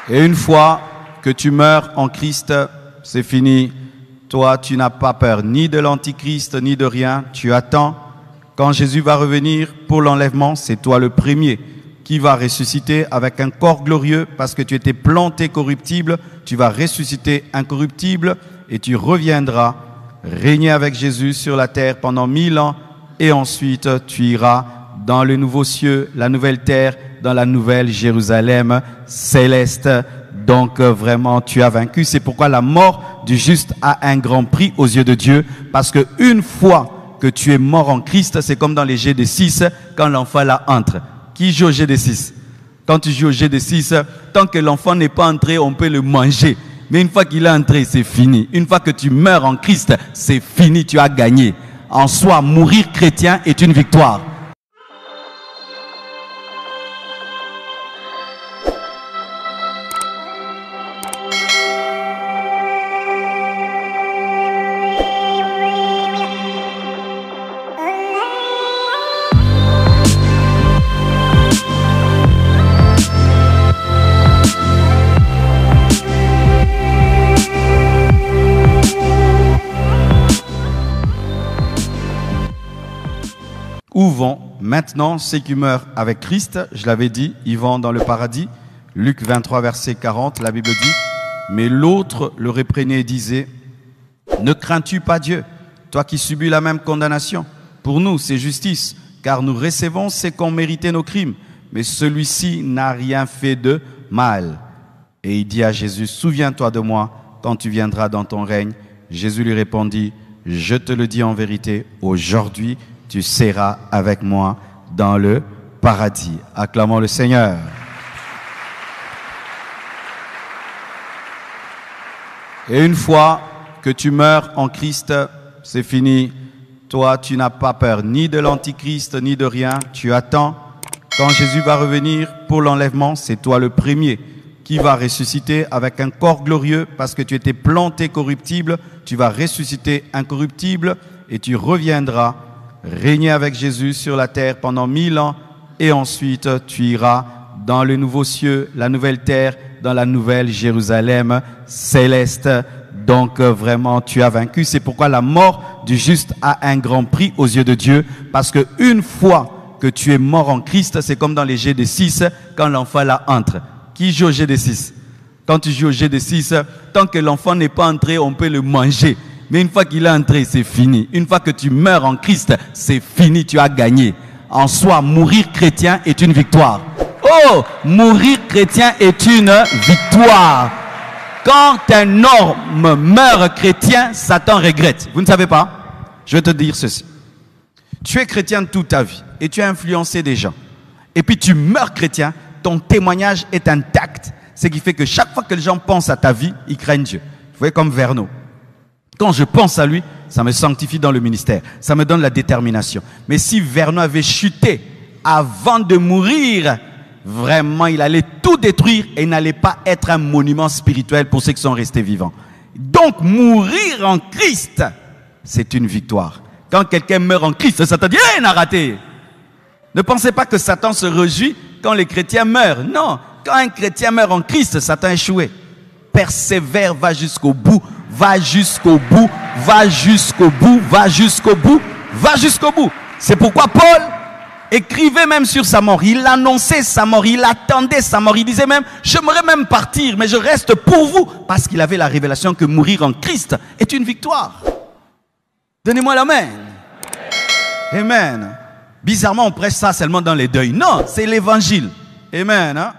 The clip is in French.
Et une fois que tu meurs en Christ, c'est fini. Toi, tu n'as pas peur ni de l'Antichrist, ni de rien. Tu attends. Quand Jésus va revenir pour l'enlèvement, c'est toi le premier qui va ressusciter avec un corps glorieux parce que tu étais planté corruptible. Tu vas ressusciter incorruptible et tu reviendras régner avec Jésus sur la terre pendant 1000 ans. Et ensuite, tu iras dans le nouveau cieux, la nouvelle terre, dans la nouvelle Jérusalem céleste. Donc vraiment, tu as vaincu. C'est pourquoi la mort du juste a un grand prix aux yeux de Dieu. Parce que une fois que tu es mort en Christ, c'est comme dans les GD6, quand l'enfant là entre. Qui joue au GD6? Quand tu joues au GD6, tant que l'enfant n'est pas entré, on peut le manger. Mais une fois qu'il est entré, c'est fini. Une fois que tu meurs en Christ, c'est fini, tu as gagné. En soi, mourir chrétien est une victoire. Où vont maintenant ceux qui meurent avec Christ? Je l'avais dit, ils vont dans le paradis. Luc 23, verset 40, la Bible dit, mais l'autre le reprenait et disait, ne crains-tu pas Dieu, toi qui subis la même condamnation? Pour nous, c'est justice, car nous recevons ce qu'ont mérité nos crimes, mais celui-ci n'a rien fait de mal. Et il dit à Jésus, souviens-toi de moi quand tu viendras dans ton règne. Jésus lui répondit, je te le dis en vérité, aujourd'hui, tu seras avec moi dans le paradis. Acclamons le Seigneur. Et une fois que tu meurs en Christ, c'est fini. Toi, tu n'as pas peur ni de l'Antichrist, ni de rien. Tu attends. Quand Jésus va revenir pour l'enlèvement, c'est toi le premier qui va ressusciter avec un corps glorieux parce que tu étais planté corruptible. Tu vas ressusciter incorruptible et tu reviendras régner avec Jésus sur la terre pendant 1000 ans et ensuite tu iras dans le nouveau cieux, la nouvelle terre, dans la nouvelle Jérusalem céleste. Donc vraiment, tu as vaincu. C'est pourquoi la mort du juste a un grand prix aux yeux de Dieu. Parce que une fois que tu es mort en Christ, c'est comme dans les GD6, quand l'enfant là entre. Qui joue au GD6? Quand tu joues au GD6, tant que l'enfant n'est pas entré, on peut le manger. Mais une fois qu'il est entré, c'est fini. Une fois que tu meurs en Christ, c'est fini, tu as gagné. En soi, mourir chrétien est une victoire. Oh, mourir chrétien est une victoire. Quand un homme meurt chrétien, Satan regrette. Vous ne savez pas? Je vais te dire ceci. Tu es chrétien toute ta vie et tu as influencé des gens. Et puis tu meurs chrétien, ton témoignage est intact. Ce qui fait que chaque fois que les gens pensent à ta vie, ils craignent Dieu. Vous voyez comme Verneau. Quand je pense à lui, ça me sanctifie dans le ministère. Ça me donne la détermination. Mais si Verneau avait chuté avant de mourir, vraiment, il allait tout détruire et il n'allait pas être un monument spirituel pour ceux qui sont restés vivants. Donc, mourir en Christ, c'est une victoire. Quand quelqu'un meurt en Christ, Satan dit, il a raté. Ne pensez pas que Satan se réjouit quand les chrétiens meurent. Non, quand un chrétien meurt en Christ, Satan a échoué. Persévère, va jusqu'au bout. Va jusqu'au bout, va jusqu'au bout, va jusqu'au bout, va jusqu'au bout. C'est pourquoi Paul écrivait même sur sa mort. Il annonçait sa mort, il attendait sa mort. Il disait même, j'aimerais même partir, mais je reste pour vous. Parce qu'il avait la révélation que mourir en Christ est une victoire. Donnez-moi l'amen. Amen. Bizarrement, on prêche ça seulement dans les deuils. Non, c'est l'évangile. Amen. Hein?